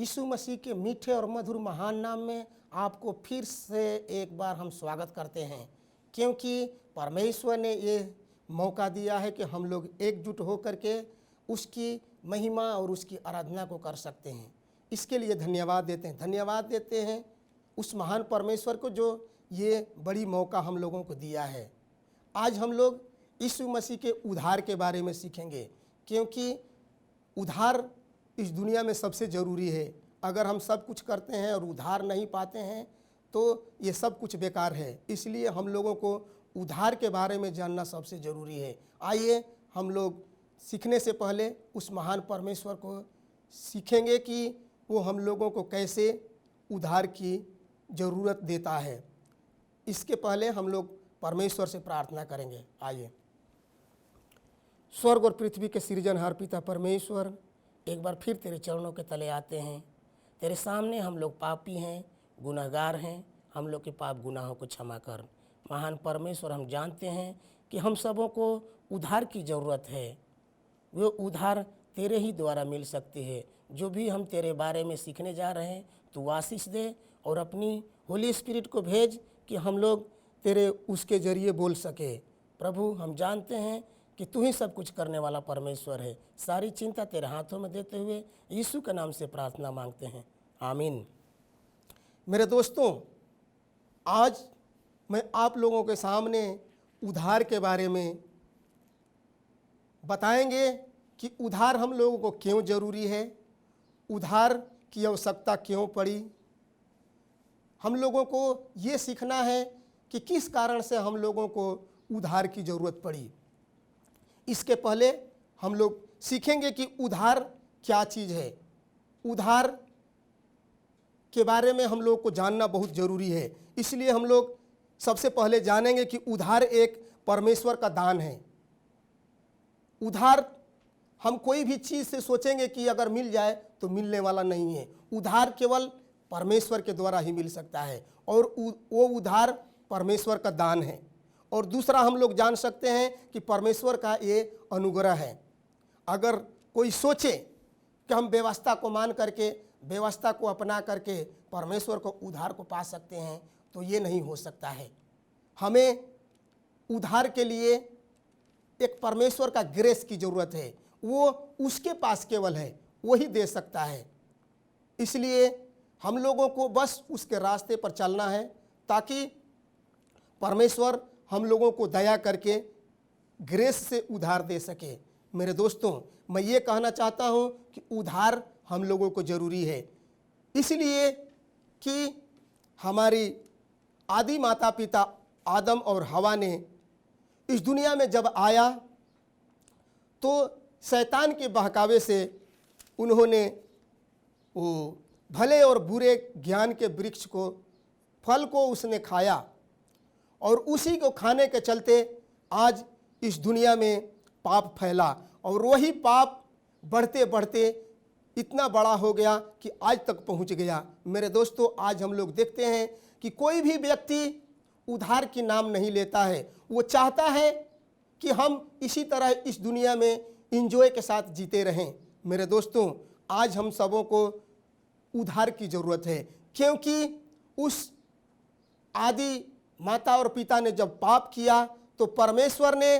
यीशु मसीह के मीठे और मधुर महान नाम में आपको फिर से एक बार हम स्वागत करते हैं, क्योंकि परमेश्वर ने ये मौका दिया है कि हम लोग एकजुट होकर के उसकी महिमा और उसकी आराधना को कर सकते हैं। इसके लिए धन्यवाद देते हैं उस महान परमेश्वर को जो ये बड़ी मौका हम लोगों को दिया है। आज हम लोग यीशु मसीह के उद्धार के बारे में सीखेंगे, क्योंकि उद्धार इस दुनिया में सबसे ज़रूरी है। अगर हम सब कुछ करते हैं और उद्धार नहीं पाते हैं तो ये सब कुछ बेकार है। इसलिए हम लोगों को उद्धार के बारे में जानना सबसे ज़रूरी है। आइए हम लोग सीखने से पहले उस महान परमेश्वर को सीखेंगे कि वो हम लोगों को कैसे उद्धार की ज़रूरत देता है। इसके पहले हम लोग परमेश्वर से प्रार्थना करेंगे। आइए। स्वर्ग और पृथ्वी के सृजनहार पिता परमेश्वर, एक बार फिर तेरे चरणों के तले आते हैं। तेरे सामने हम लोग पापी हैं, गुनहगार हैं। हम लोग के पाप गुनाहों को क्षमा कर। महान परमेश्वर, हम जानते हैं कि हम सबों को उद्धार की ज़रूरत है। वो उद्धार तेरे ही द्वारा मिल सकती है। जो भी हम तेरे बारे में सीखने जा रहे हैं, तू आशीष दे और अपनी होली स्पिरिट को भेज कि हम लोग तेरे उसके ज़रिए बोल सके। प्रभु, हम जानते हैं कि तू ही सब कुछ करने वाला परमेश्वर है। सारी चिंता तेरे हाथों में देते हुए यीशु के नाम से प्रार्थना मांगते हैं, आमीन। मेरे दोस्तों, आज मैं आप लोगों के सामने उद्धार के बारे में बताएंगे कि उद्धार हम लोगों को क्यों ज़रूरी है, उद्धार की आवश्यकता क्यों पड़ी। हम लोगों को ये सीखना है कि किस कारण से हम लोगों को उद्धार की ज़रूरत पड़ी। इसके पहले हम लोग सीखेंगे कि उद्धार क्या चीज़ है। उद्धार के बारे में हम लोग को जानना बहुत ज़रूरी है। इसलिए हम लोग सबसे पहले जानेंगे कि उद्धार एक परमेश्वर का दान है। उद्धार हम कोई भी चीज़ से सोचेंगे कि अगर मिल जाए तो मिलने वाला नहीं है। उद्धार केवल परमेश्वर के द्वारा ही मिल सकता है और वो उद्धार परमेश्वर का दान है। और दूसरा हम लोग जान सकते हैं कि परमेश्वर का ये अनुग्रह है। अगर कोई सोचे कि हम व्यवस्था को मान करके, व्यवस्था को अपना करके परमेश्वर को उद्धार को पा सकते हैं, तो ये नहीं हो सकता है। हमें उद्धार के लिए एक परमेश्वर का ग्रेस की ज़रूरत है। वो उसके पास केवल है, वही दे सकता है। इसलिए हम लोगों को बस उसके रास्ते पर चलना है, ताकि परमेश्वर हम लोगों को दया करके ग्रेस से उद्धार दे सके। मेरे दोस्तों, मैं ये कहना चाहता हूँ कि उद्धार हम लोगों को ज़रूरी है, इसलिए कि हमारी आदि माता पिता आदम और हवा ने इस दुनिया में जब आया तो शैतान के बहकावे से उन्होंने वो भले और बुरे ज्ञान के वृक्ष को, फल को उसने खाया, और उसी को खाने के चलते आज इस दुनिया में पाप फैला। और वही पाप बढ़ते बढ़ते इतना बड़ा हो गया कि आज तक पहुंच गया। मेरे दोस्तों, आज हम लोग देखते हैं कि कोई भी व्यक्ति उद्धार की नाम नहीं लेता है। वो चाहता है कि हम इसी तरह इस दुनिया में इंजॉय के साथ जीते रहें। मेरे दोस्तों, आज हम सबों को उद्धार की ज़रूरत है, क्योंकि उस आदि माता और पिता ने जब पाप किया तो परमेश्वर ने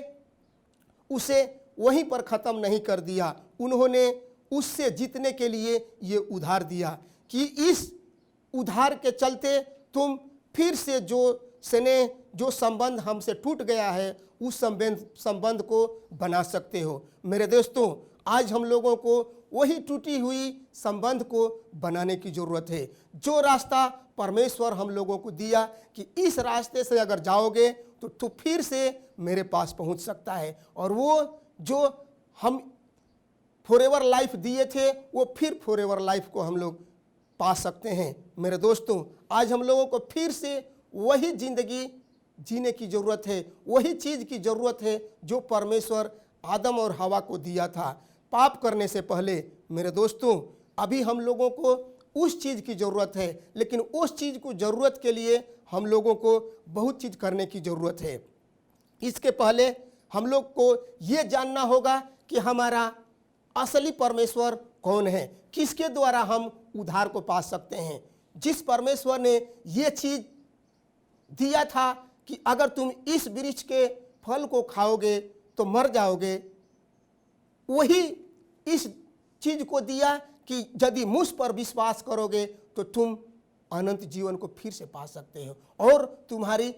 उसे वहीं पर ख़त्म नहीं कर दिया। उन्होंने उससे जीतने के लिए ये उद्धार दिया कि इस उद्धार के चलते तुम फिर से जो स्नेह, जो संबंध हमसे टूट गया है, उस संबंध को बना सकते हो। मेरे दोस्तों, आज हम लोगों को वही टूटी हुई संबंध को बनाने की ज़रूरत है। जो रास्ता परमेश्वर हम लोगों को दिया कि इस रास्ते से अगर जाओगे तो तू फिर से मेरे पास पहुंच सकता है, और वो जो हम फॉरएवर लाइफ दिए थे, वो फिर फॉरएवर लाइफ को हम लोग पा सकते हैं। मेरे दोस्तों, आज हम लोगों को फिर से वही ज़िंदगी जीने की ज़रूरत है, वही चीज़ की ज़रूरत है जो परमेश्वर आदम और हवा को दिया था पाप करने से पहले। मेरे दोस्तों, अभी हम लोगों को उस चीज़ की ज़रूरत है, लेकिन उस चीज़ को ज़रूरत के लिए हम लोगों को बहुत चीज़ करने की ज़रूरत है। इसके पहले हम लोग को ये जानना होगा कि हमारा असली परमेश्वर कौन है, किसके द्वारा हम उद्धार को पा सकते हैं। जिस परमेश्वर ने ये चीज दिया था कि अगर तुम इस वृक्ष के फल को खाओगे तो मर जाओगे, वही इस चीज को दिया कि यदि मुझ पर विश्वास करोगे तो तुम अनंत जीवन को फिर से पा सकते हो और तुम्हारी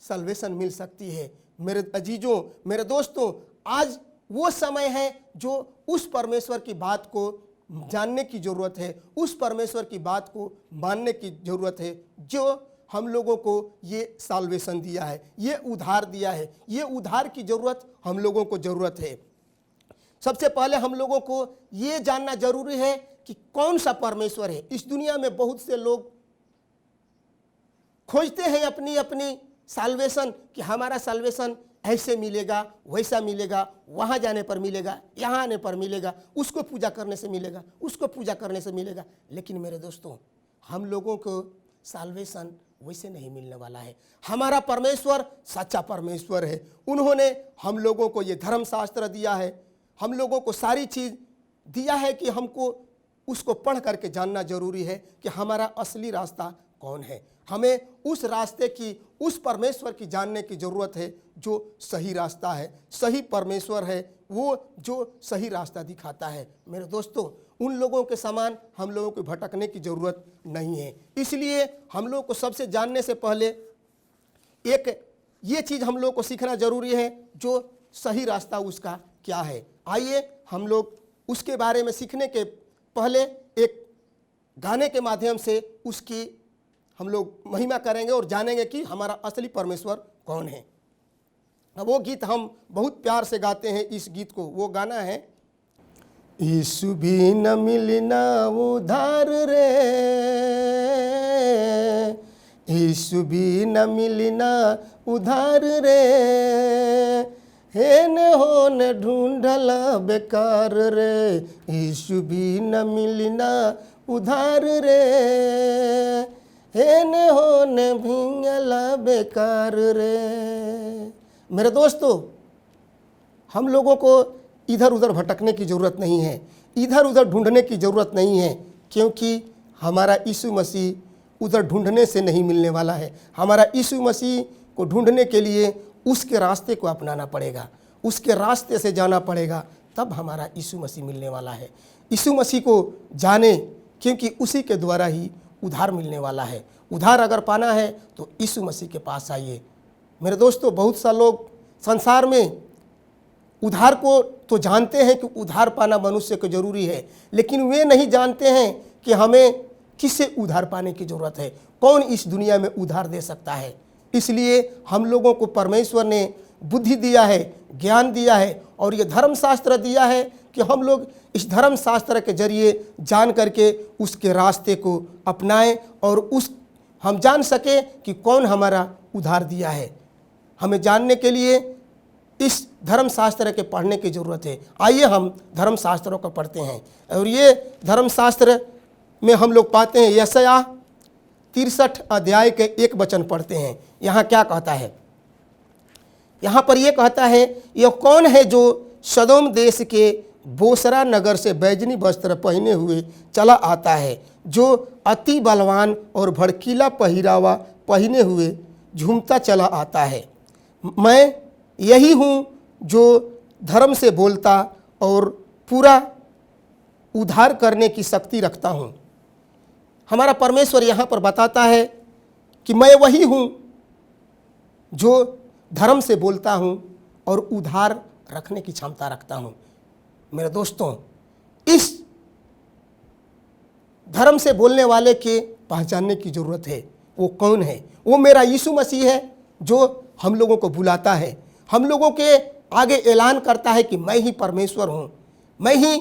सल्वेशन मिल सकती है। मेरे अजीजों, मेरे दोस्तों, आज वो समय है जो उस परमेश्वर की बात को जानने की ज़रूरत है, उस परमेश्वर की बात को मानने की ज़रूरत है जो हम लोगों को ये साल्वेशन दिया है, ये उद्धार दिया है। ये उद्धार की ज़रूरत हम लोगों को ज़रूरत है। सबसे पहले हम लोगों को ये जानना जरूरी है कि कौन सा परमेश्वर है। इस दुनिया में बहुत से लोग खोजते हैं अपनी अपनी साल्वेशन, कि हमारा साल्वेशन ऐसे मिलेगा, वैसा मिलेगा, वहाँ जाने पर मिलेगा, यहाँ आने पर मिलेगा, उसको पूजा करने से मिलेगा, उसको पूजा करने से मिलेगा। लेकिन मेरे दोस्तों, हम लोगों को साल्वेशन वैसे नहीं मिलने वाला है। हमारा परमेश्वर सच्चा परमेश्वर है। उन्होंने हम लोगों को ये धर्मशास्त्र दिया है, हम लोगों को सारी चीज़ दिया है कि हमको उसको पढ़ करके जानना जरूरी है कि हमारा असली रास्ता कौन है। हमें उस रास्ते की, उस परमेश्वर की जानने की ज़रूरत है जो सही रास्ता है। सही परमेश्वर है वो जो सही रास्ता दिखाता है। मेरे दोस्तों, उन लोगों के समान हम लोगों को भटकने की ज़रूरत नहीं है। इसलिए हम लोग को सबसे जानने से पहले एक ये चीज़ हम लोग को सीखना ज़रूरी है, जो सही रास्ता उसका क्या है। आइए हम लोग उसके बारे में सीखने के पहले एक गाने के माध्यम से उसकी हम लोग महिमा करेंगे और जानेंगे कि हमारा असली परमेश्वर कौन है। वो गीत हम बहुत प्यार से गाते हैं इस गीत को। वो गाना है, यीशु भी न मिलना उधार रे, यीशु भी न मिलना उधार रे, हेने होने ढूंढला बेकार रे, यीशु भी न मिलना उधार रे, हेने होने भिंगला बेकार रे। मेरे दोस्तों, हम लोगों को इधर उधर भटकने की ज़रूरत नहीं है, इधर उधर ढूंढने की ज़रूरत नहीं है, क्योंकि हमारा यीशु मसीह उधर ढूंढने से नहीं मिलने वाला है। हमारा यीशु मसीह को ढूंढने के लिए उसके रास्ते को अपनाना पड़ेगा, उसके रास्ते से जाना पड़ेगा, तब हमारा यीशु मसीह मिलने वाला है। यीशु मसीह को जाने, क्योंकि उसी के द्वारा ही उद्धार मिलने वाला है। उद्धार अगर पाना है तो यीशु मसीह के पास आइए। मेरे दोस्तों, बहुत सा लोग संसार में उद्धार को तो जानते हैं कि उद्धार पाना मनुष्य को जरूरी है, लेकिन वे नहीं जानते हैं कि हमें किससे उद्धार पाने की ज़रूरत है, कौन इस दुनिया में उद्धार दे सकता है। इसलिए हम लोगों को परमेश्वर ने बुद्धि दिया है, ज्ञान दिया है और ये धर्मशास्त्र दिया है कि हम लोग इस धर्मशास्त्र के जरिए जान करके उसके रास्ते को अपनाएं और हम जान सके कि कौन हमारा उद्धार दिया है। हमें जानने के लिए इस धर्मशास्त्र के पढ़ने की ज़रूरत है। आइए हम धर्मशास्त्रों को पढ़ते हैं और ये धर्मशास्त्र में हम लोग पाते हैं यशायाह 63 अध्याय के 1 वचन पढ़ते हैं। यहाँ क्या कहता है? यहाँ पर यह कहता है, यह कौन है जो सदोम देश के बोसरा नगर से बैजनी वस्त्र पहने हुए चला आता है, जो अति बलवान और भड़कीला पहिरावा पहने हुए झूमता चला आता है। मैं यही हूँ जो धर्म से बोलता और पूरा उद्धार करने की शक्ति रखता हूँ। हमारा परमेश्वर यहाँ पर बताता है कि मैं वही हूँ जो धर्म से बोलता हूँ और उद्धार रखने की क्षमता रखता हूँ। मेरे दोस्तों, इस धर्म से बोलने वाले के पहचानने की ज़रूरत है। वो कौन है? वो मेरा यीशु मसीह है, जो हम लोगों को बुलाता है, हम लोगों के आगे ऐलान करता है कि मैं ही परमेश्वर हूँ, मैं ही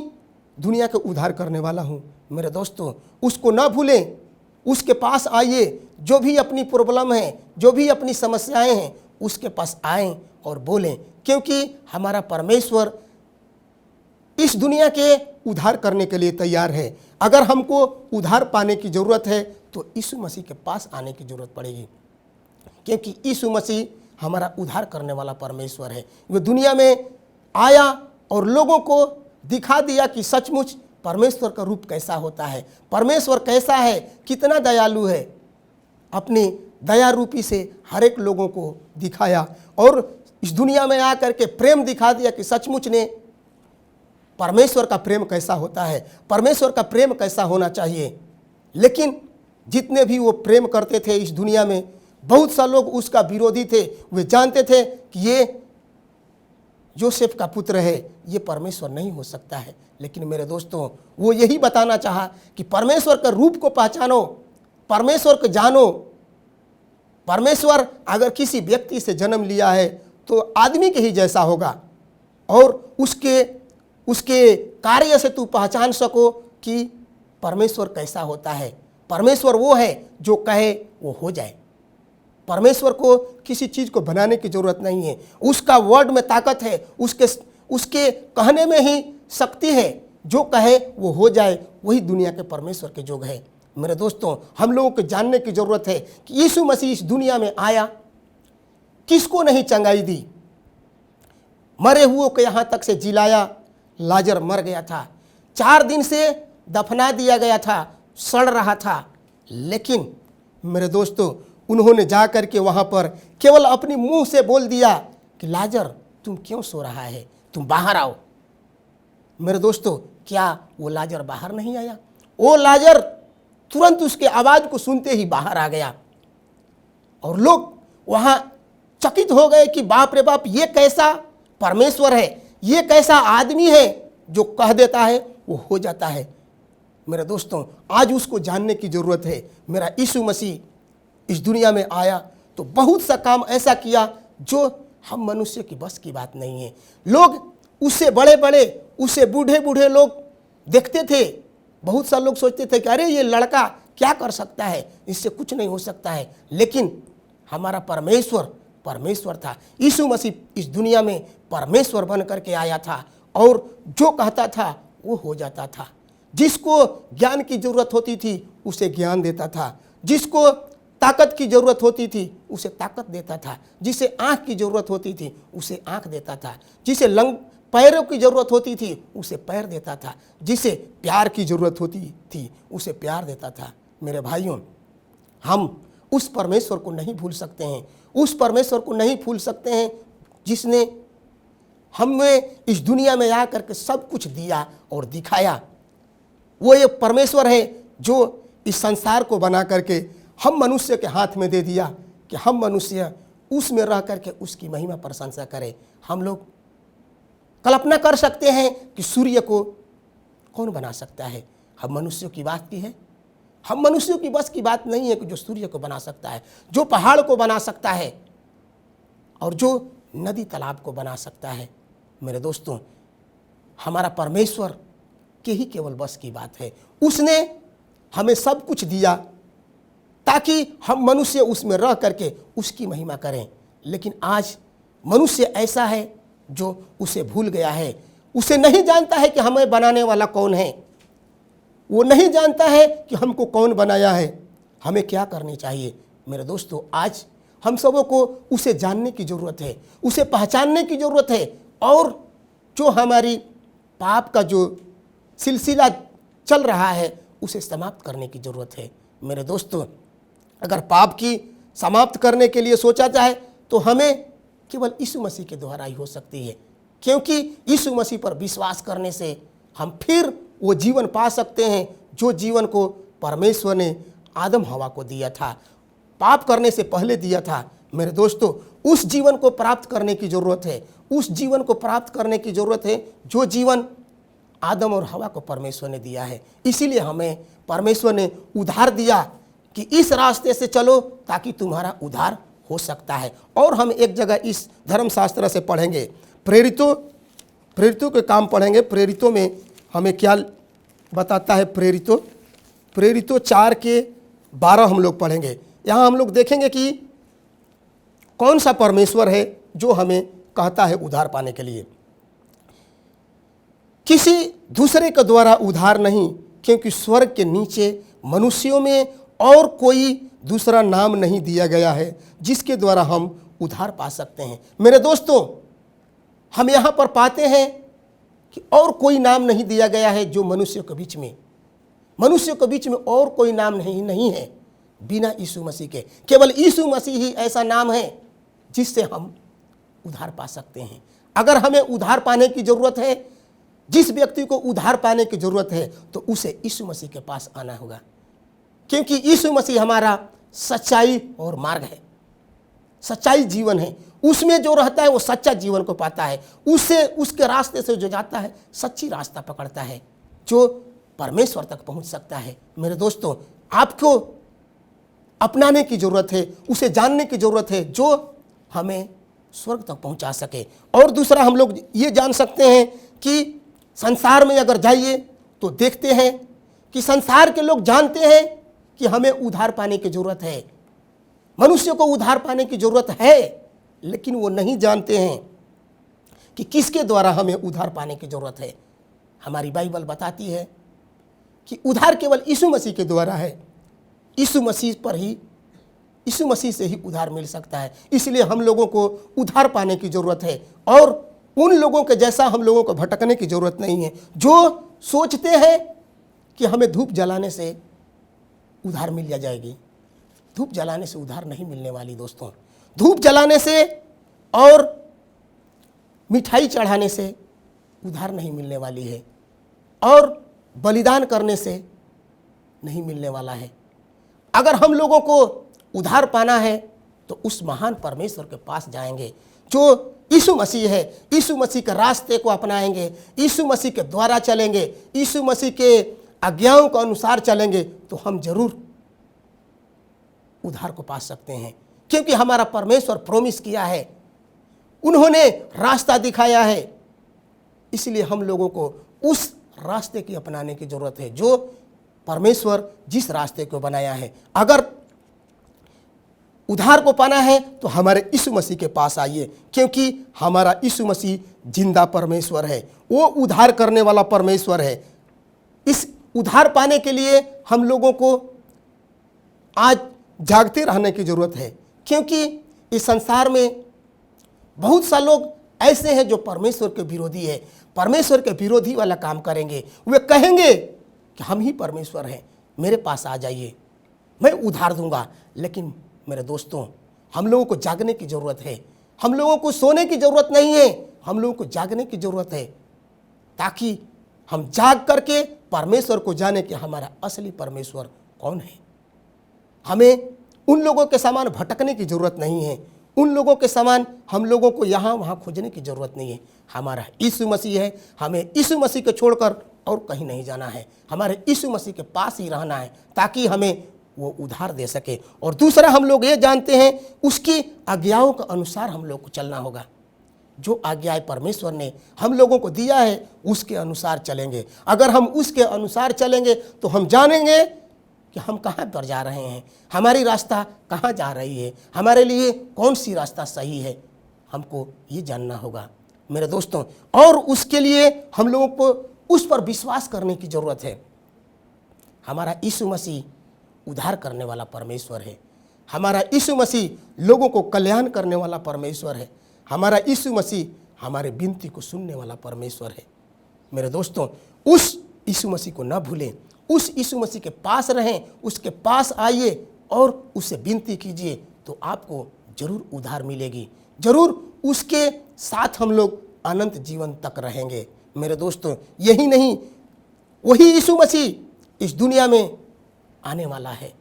दुनिया का उद्धार करने वाला हूँ। मेरे दोस्तों, उसको ना भूलें, उसके पास आइए। जो भी अपनी प्रॉब्लम है, जो भी अपनी समस्याएं हैं, उसके पास आएं और बोलें, क्योंकि हमारा परमेश्वर इस दुनिया के उद्धार करने के लिए तैयार है। अगर हमको उद्धार पाने की ज़रूरत है तो यीशु मसीह के पास आने की ज़रूरत पड़ेगी, क्योंकि यीशु मसीह हमारा उद्धार करने वाला परमेश्वर है। वो दुनिया में आया और लोगों को दिखा दिया कि सचमुच परमेश्वर का रूप कैसा होता है, परमेश्वर कैसा है, कितना दयालु है। अपनी दया रूपी से हर एक लोगों को दिखाया और इस दुनिया में आकर के प्रेम दिखा दिया कि सचमुच ने परमेश्वर का प्रेम कैसा होता है, परमेश्वर का प्रेम कैसा होना चाहिए। लेकिन जितने भी वो प्रेम करते थे इस दुनिया में, बहुत सा लोग उसका विरोधी थे। वे जानते थे कि ये योसेफ का पुत्र है, ये परमेश्वर नहीं हो सकता है। लेकिन मेरे दोस्तों, वो यही बताना चाहा कि परमेश्वर का रूप को पहचानो, परमेश्वर को जानो। परमेश्वर अगर किसी व्यक्ति से जन्म लिया है तो आदमी के ही जैसा होगा और उसके कार्य से तू पहचान सको कि परमेश्वर कैसा होता है। परमेश्वर वो है जो कहे वो हो जाए। परमेश्वर को किसी चीज़ को बनाने की ज़रूरत नहीं है, उसका वर्ड में ताकत है, उसके कहने में ही शक्ति है। जो कहे वो हो जाए, वही दुनिया के परमेश्वर के जोग है। मेरे दोस्तों, हम लोगों को जानने की ज़रूरत है कि यीशु मसीह इस दुनिया में आया, किसको नहीं चंगाई दी, मरे हुओं को यहाँ तक से जिलाया। लाजर मर गया था, 4 दिन से दफना दिया गया था, सड़ रहा था। लेकिन मेरे दोस्तों, उन्होंने जाकर के वहाँ पर केवल अपनी मुंह से बोल दिया कि लाजर तुम क्यों सो रहा है, तुम बाहर आओ। मेरे दोस्तों, क्या वो लाजर बाहर नहीं आया? वो लाजर तुरंत उसके आवाज़ को सुनते ही बाहर आ गया और लोग वहाँ चकित हो गए कि बाप रे बाप, ये कैसा परमेश्वर है, ये कैसा आदमी है जो कह देता है वो हो जाता है। मेरे दोस्तों, आज उसको जानने की ज़रूरत है। मेरा यीशु मसीह इस दुनिया में आया तो बहुत सा काम ऐसा किया जो हम मनुष्य की बस की बात नहीं है। लोग उससे बड़े बड़े, उससे बूढ़े बूढ़े लोग देखते थे। बहुत सा लोग सोचते थे कि अरे ये लड़का क्या कर सकता है, इससे कुछ नहीं हो सकता है। लेकिन हमारा परमेश्वर था। यीशु मसीह इस दुनिया में परमेश्वर बन करके आया था और जो कहता था वो हो जाता था। जिसको ज्ञान की ज़रूरत होती थी उसे ज्ञान देता था, जिसको ताकत की ज़रूरत होती थी उसे ताकत देता था, जिसे आँख की ज़रूरत होती थी उसे आँख देता था, जिसे पैरों की ज़रूरत होती थी उसे पैर देता था, जिसे प्यार की ज़रूरत होती थी उसे प्यार देता था। मेरे भाइयों, हम उस परमेश्वर को नहीं भूल सकते हैं, उस परमेश्वर को नहीं भूल सकते हैं जिसने हमें इस दुनिया में आकर के सब कुछ दिया और दिखाया। वो ये परमेश्वर है जो इस संसार को बना करके हम मनुष्य के हाथ में दे दिया कि हम मनुष्य उसमें रह करके उसकी महिमा प्रशंसा करें। हम लोग कल्पना कर सकते हैं कि सूर्य को कौन बना सकता है? हम मनुष्यों की बात की है, हम मनुष्यों की बस की बात नहीं है कि जो सूर्य को बना सकता है, जो पहाड़ को बना सकता है और जो नदी तालाब को बना सकता है। मेरे दोस्तों, हमारा परमेश्वर के ही केवल बस की बात है। उसने हमें सब कुछ दिया ताकि हम मनुष्य उसमें रह करके उसकी महिमा करें। लेकिन आज मनुष्य ऐसा है जो उसे भूल गया है, उसे नहीं जानता है कि हमें बनाने वाला कौन है, वो नहीं जानता है कि हमको कौन बनाया है, हमें क्या करनी चाहिए। मेरे दोस्तों, आज हम सबों को उसे जानने की ज़रूरत है, उसे पहचानने की ज़रूरत है और जो हमारी पाप का जो सिलसिला चल रहा है उसे समाप्त करने की ज़रूरत है। मेरे दोस्तों, अगर पाप की समाप्त करने के लिए सोचा जाए तो हमें केवल यीशु मसीह के द्वारा ही हो सकती है, क्योंकि यीशु मसीह पर विश्वास करने से हम फिर वो जीवन पा सकते हैं जो जीवन को परमेश्वर ने आदम हवा को दिया था, पाप करने से पहले दिया था। मेरे दोस्तों, उस जीवन को प्राप्त करने की ज़रूरत है, उस जीवन को प्राप्त करने की ज़रूरत है जो जीवन आदम और हवा को परमेश्वर ने दिया है। इसीलिए हमें परमेश्वर ने उद्धार दिया कि इस रास्ते से चलो ताकि तुम्हारा उद्धार हो सकता है। और हम एक जगह इस धर्मशास्त्र से पढ़ेंगे, प्रेरितों के काम पढ़ेंगे। प्रेरितों में हमें क्या बताता है? प्रेरितों 4:12 हम लोग पढ़ेंगे। यहाँ हम लोग देखेंगे कि कौन सा परमेश्वर है जो हमें कहता है उद्धार पाने के लिए। किसी दूसरे के द्वारा उद्धार नहीं, क्योंकि स्वर्ग के नीचे मनुष्यों में और कोई दूसरा नाम नहीं दिया गया है जिसके द्वारा हम उद्धार पा सकते हैं। मेरे दोस्तों, हम यहाँ पर पाते हैं कि और कोई नाम नहीं दिया गया है जो मनुष्यों के बीच में, मनुष्यों के बीच में और कोई नाम नहीं है बिना यीशु मसीह के। केवल यीशु मसीह ही ऐसा नाम है जिससे हम उद्धार पा सकते हैं। अगर हमें उद्धार पाने की ज़रूरत है, जिस व्यक्ति को उद्धार पाने की ज़रूरत है, तो उसे यीशु मसीह के पास आना होगा, क्योंकि यीशु मसीह हमारा सच्चाई और मार्ग है, सच्चाई जीवन है। उसमें जो रहता है वो सच्चा जीवन को पाता है। उससे, उसके रास्ते से जो जाता है सच्ची रास्ता पकड़ता है, जो परमेश्वर तक पहुंच सकता है। मेरे दोस्तों, आपको अपनाने की ज़रूरत है, उसे जानने की ज़रूरत है जो हमें स्वर्ग तक पहुंचा सके। और दूसरा, हम लोग ये जान सकते हैं कि संसार में अगर जाइए तो देखते हैं कि संसार के लोग जानते हैं कि हमें उद्धार पाने की ज़रूरत है, मनुष्य को उद्धार पाने की ज़रूरत है, लेकिन वो नहीं जानते हैं कि किसके द्वारा हमें उद्धार पाने की ज़रूरत है। हमारी बाइबल बताती है कि उद्धार केवल यीशु मसीह के द्वारा है। यीशु मसीह से ही उद्धार मिल सकता है। इसलिए हम लोगों को उद्धार पाने की ज़रूरत है, और उन लोगों के जैसा हम लोगों को भटकने की ज़रूरत नहीं है जो सोचते हैं कि हमें धूप जलाने से उद्धार मिल जाएगी। धूप जलाने से उद्धार नहीं मिलने वाली दोस्तों। धूप जलाने से और मिठाई चढ़ाने से उद्धार नहीं मिलने वाली है, और बलिदान करने से नहीं मिलने वाला है। अगर हम लोगों को उद्धार पाना है तो उस महान परमेश्वर के पास जाएंगे जो यीशु मसीह है। यीशु मसीह के रास्ते को अपनाएंगे, यीशु मसीह के द्वारा चलेंगे, यीशु मसीह के आज्ञाओं के अनुसार चलेंगे, तो हम जरूर उद्धार को पा सकते हैं। क्योंकि हमारा परमेश्वर प्रॉमिस किया है, उन्होंने रास्ता दिखाया है। इसलिए हम लोगों को उस रास्ते की अपनाने की ज़रूरत है जो परमेश्वर जिस रास्ते को बनाया है। अगर उद्धार को पाना है तो हमारे यीशु मसीह के पास आइए, क्योंकि हमारा यीशु मसीह जिंदा परमेश्वर है, वो उद्धार करने वाला परमेश्वर है। इस उद्धार पाने के लिए हम लोगों को आज जागते रहने की ज़रूरत है, क्योंकि इस संसार में बहुत सा लोग ऐसे हैं जो परमेश्वर के विरोधी है, परमेश्वर के विरोधी वाला काम करेंगे। वे कहेंगे कि हम ही परमेश्वर हैं, मेरे पास आ जाइए, मैं उद्धार दूंगा। लेकिन मेरे दोस्तों, हम लोगों को जागने की ज़रूरत है। हम लोगों को सोने की ज़रूरत नहीं है, हम लोगों को जागने की ज़रूरत है, ताकि हम जाग करके परमेश्वर को जाने कि हमारा असली परमेश्वर कौन है। हमें उन लोगों के समान भटकने की ज़रूरत नहीं है, उन लोगों के समान हम लोगों को यहाँ वहाँ खोजने की ज़रूरत नहीं है। हमारा यीशु मसीह है, हमें यीशु मसीह को छोड़कर और कहीं नहीं जाना है, हमारे यीशु मसीह के पास ही रहना है, ताकि हमें वो उद्धार दे सके। और दूसरा, हम लोग ये जानते हैं उसकी आज्ञाओं के अनुसार हम लोग को चलना होगा। जो आज्ञाएं परमेश्वर ने हम लोगों को दिया है उसके अनुसार चलेंगे। अगर हम उसके अनुसार चलेंगे तो हम जानेंगे कि हम कहाँ पर जा रहे हैं, हमारी रास्ता कहाँ जा रही है, हमारे लिए कौन सी रास्ता सही है, हमको ये जानना होगा मेरे दोस्तों। और उसके लिए हम लोगों को उस पर विश्वास करने की ज़रूरत है। हमारा यीशु मसीह उद्धार करने वाला परमेश्वर है, हमारा यीशु मसीह लोगों को कल्याण करने वाला परमेश्वर है, हमारा यीशु मसीह हमारे विनती को सुनने वाला परमेश्वर है। मेरे दोस्तों, उस यीशु मसीह को न भूलें, उस यीशु मसीह के पास रहें, उसके पास आइए और उससे विनती कीजिए, तो आपको जरूर उद्धार मिलेगी, जरूर उसके साथ हम लोग अनंत जीवन तक रहेंगे। मेरे दोस्तों, यही नहीं, वही यीशु मसीह इस दुनिया में आने वाला है।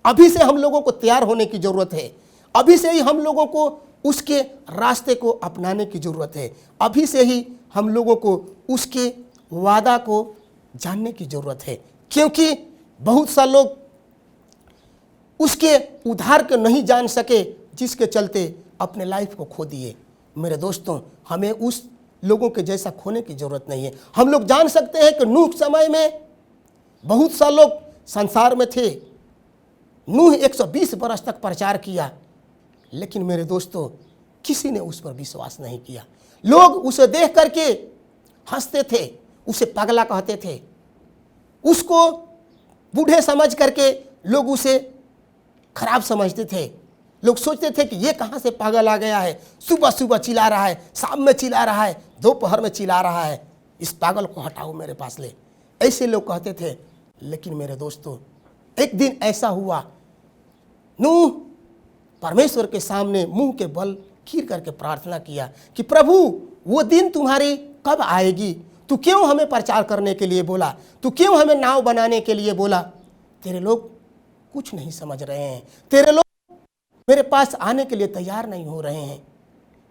अभी से हम लोगों को तैयार होने की ज़रूरत है, अभी से ही हम लोगों को उसके रास्ते को अपनाने की ज़रूरत है, अभी से ही हम लोगों को उसके वादा को जानने की ज़रूरत है। क्योंकि बहुत सा लोग उसके उद्धार को नहीं जान सके, जिसके चलते अपने लाइफ को खो दिए। मेरे दोस्तों, हमें उस लोगों के जैसा खोने की ज़रूरत नहीं है। हम लोग जान सकते हैं कि नूह समय में बहुत सा लोग संसार में थे, नूह 120 बरस तक प्रचार किया, लेकिन मेरे दोस्तों किसी ने उस पर विश्वास नहीं किया। लोग उसे देख करके हंसते थे, उसे पगला कहते थे, उसको बूढ़े समझ करके लोग उसे खराब समझते थे। लोग सोचते थे कि ये कहाँ से पागल आ गया है, सुबह सुबह चिल्ला रहा है, शाम में चिल्ला रहा है, दोपहर में चिल्ला रहा है, इस पागल को हटाओ मेरे पास ले। ऐसे लोग कहते थे। लेकिन मेरे दोस्तों, एक दिन ऐसा हुआ, नूह परमेश्वर के सामने मुंह के बल गिर करके प्रार्थना किया कि प्रभु, वो दिन तुम्हारी कब आएगी? तू क्यों हमें प्रचार करने के लिए बोला? तू क्यों हमें नाव बनाने के लिए बोला? तेरे लोग कुछ नहीं समझ रहे हैं, तेरे लोग मेरे पास आने के लिए तैयार नहीं हो रहे हैं।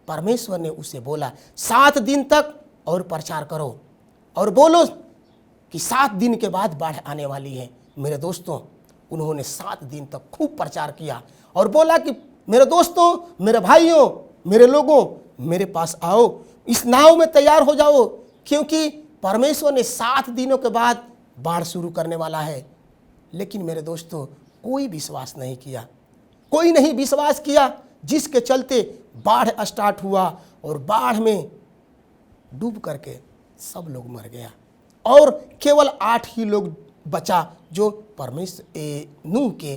परमेश्वर ने उसे बोला, 7 दिन तक और प्रचार करो और बोलो कि 7 दिन के बाद बाढ़ आने वाली है। मेरे दोस्तों, उन्होंने 7 दिन तक खूब प्रचार किया और बोला कि मेरे दोस्तों, मेरे भाइयों, मेरे लोगों, मेरे पास आओ, इस नाव में तैयार हो जाओ, क्योंकि परमेश्वर ने 7 दिनों के बाद बाढ़ शुरू करने वाला है। लेकिन मेरे दोस्तों, कोई विश्वास नहीं किया, कोई नहीं विश्वास किया, जिसके चलते बाढ़ स्टार्ट हुआ और बाढ़ में डूब करके सब लोग मर गया और केवल 8 ही लोग बचा जो नूह के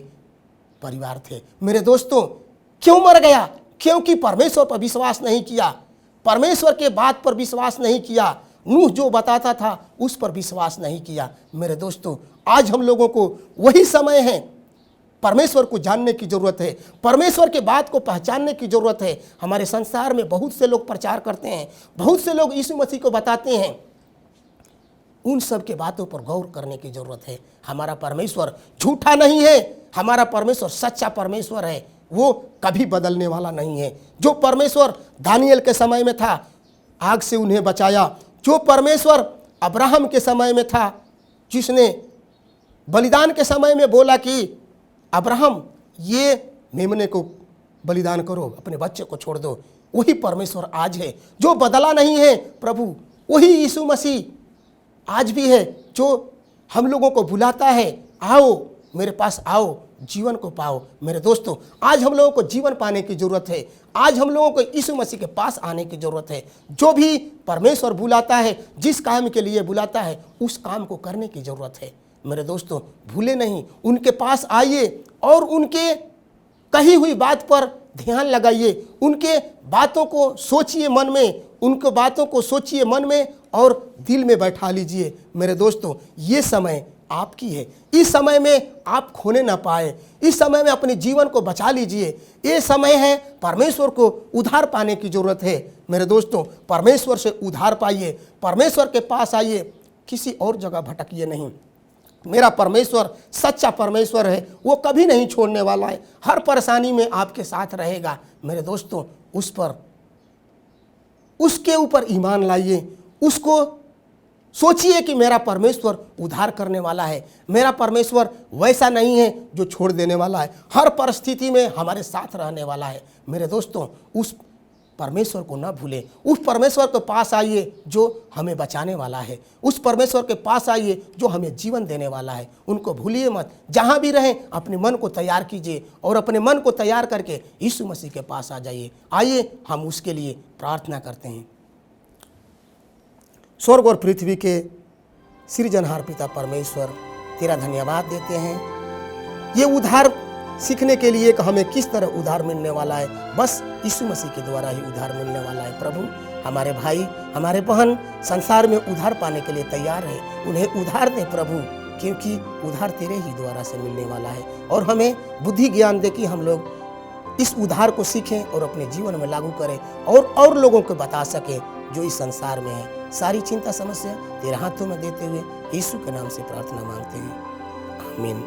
परिवार थे। मेरे दोस्तों, क्यों मर गया? क्योंकि परमेश्वर पर विश्वास नहीं किया, परमेश्वर के बात पर विश्वास नहीं किया, नूह जो बताता था उस पर विश्वास नहीं किया। मेरे दोस्तों, आज हम लोगों को वही समय है, परमेश्वर को जानने की जरूरत है, परमेश्वर के बात को पहचानने की जरूरत है। हमारे संसार में बहुत से लोग प्रचार करते हैं, बहुत से लोग यीशु मसीह को बताते हैं, उन सब के बातों पर गौर करने की जरूरत है। हमारा परमेश्वर झूठा नहीं है, हमारा परमेश्वर सच्चा परमेश्वर है, वो कभी बदलने वाला नहीं है। जो परमेश्वर दानियल के समय में था, आग से उन्हें बचाया, जो परमेश्वर अब्राहम के समय में था, जिसने बलिदान के समय में बोला कि अब्राहम, ये मेमने को बलिदान करो, अपने बच्चे को छोड़ दो, वही परमेश्वर आज है जो बदला नहीं है। प्रभु वही यीशु मसीह आज भी है जो हम लोगों को बुलाता है, आओ मेरे पास आओ, जीवन को पाओ। मेरे दोस्तों, आज हम लोगों को जीवन पाने की जरूरत है, आज हम लोगों को यीशु मसीह के पास आने की जरूरत है। जो भी परमेश्वर बुलाता है, जिस काम के लिए बुलाता है, उस काम को करने की जरूरत है। मेरे दोस्तों, भूले नहीं, उनके पास आइए और उनके कही हुई बात पर ध्यान लगाइए, उनके बातों को सोचिए मन में, उनके बातों को सोचिए मन में और दिल में बैठा लीजिए। मेरे दोस्तों, ये समय आपकी है, इस समय में आप खोने ना पाए, इस समय में अपने जीवन को बचा लीजिए। ये समय है, परमेश्वर को उधार पाने की जरूरत है। मेरे दोस्तों, परमेश्वर से उधार पाइए, परमेश्वर के पास आइए, किसी और जगह भटकिए नहीं। मेरा परमेश्वर सच्चा परमेश्वर है, वो कभी नहीं छोड़ने वाला है, हर परेशानी में आपके साथ रहेगा। मेरे दोस्तों, उस पर, उसके ऊपर ईमान लाइए, उसको सोचिए कि मेरा परमेश्वर उद्धार करने वाला है, मेरा परमेश्वर वैसा नहीं है जो छोड़ देने वाला है, हर परिस्थिति में हमारे साथ रहने वाला है। मेरे दोस्तों, उस परमेश्वर को न भूलें, उस परमेश्वर के पास आइए जो हमें बचाने वाला है, उस परमेश्वर के पास आइए जो हमें जीवन देने वाला है। उनको भूलिए मत। जहाँ भी रहें अपने मन को तैयार कीजिए और अपने मन को तैयार करके यीशु मसीह के पास आ जाइए। आइए हम उसके लिए प्रार्थना करते हैं। स्वर्ग और पृथ्वी के सृजनहार पिता परमेश्वर, तेरा धन्यवाद देते हैं ये उद्धार सीखने के लिए कि हमें किस तरह उद्धार मिलने वाला है। बस यीशु मसीह के द्वारा ही उद्धार मिलने वाला है। प्रभु, हमारे भाई, हमारे बहन संसार में उद्धार पाने के लिए तैयार है, उन्हें उद्धार दे प्रभु, क्योंकि उद्धार तेरे ही द्वारा से मिलने वाला है। और हमें बुद्धि ज्ञान दे कि हम लोग इस उद्धार को सीखें और अपने जीवन में लागू करें और लोगों को बता सकें जो इस संसार में है। सारी चिंता समस्या तेरे हाथों में देते हुए यीशु के नाम से प्रार्थना मांगते हैं, आमीन।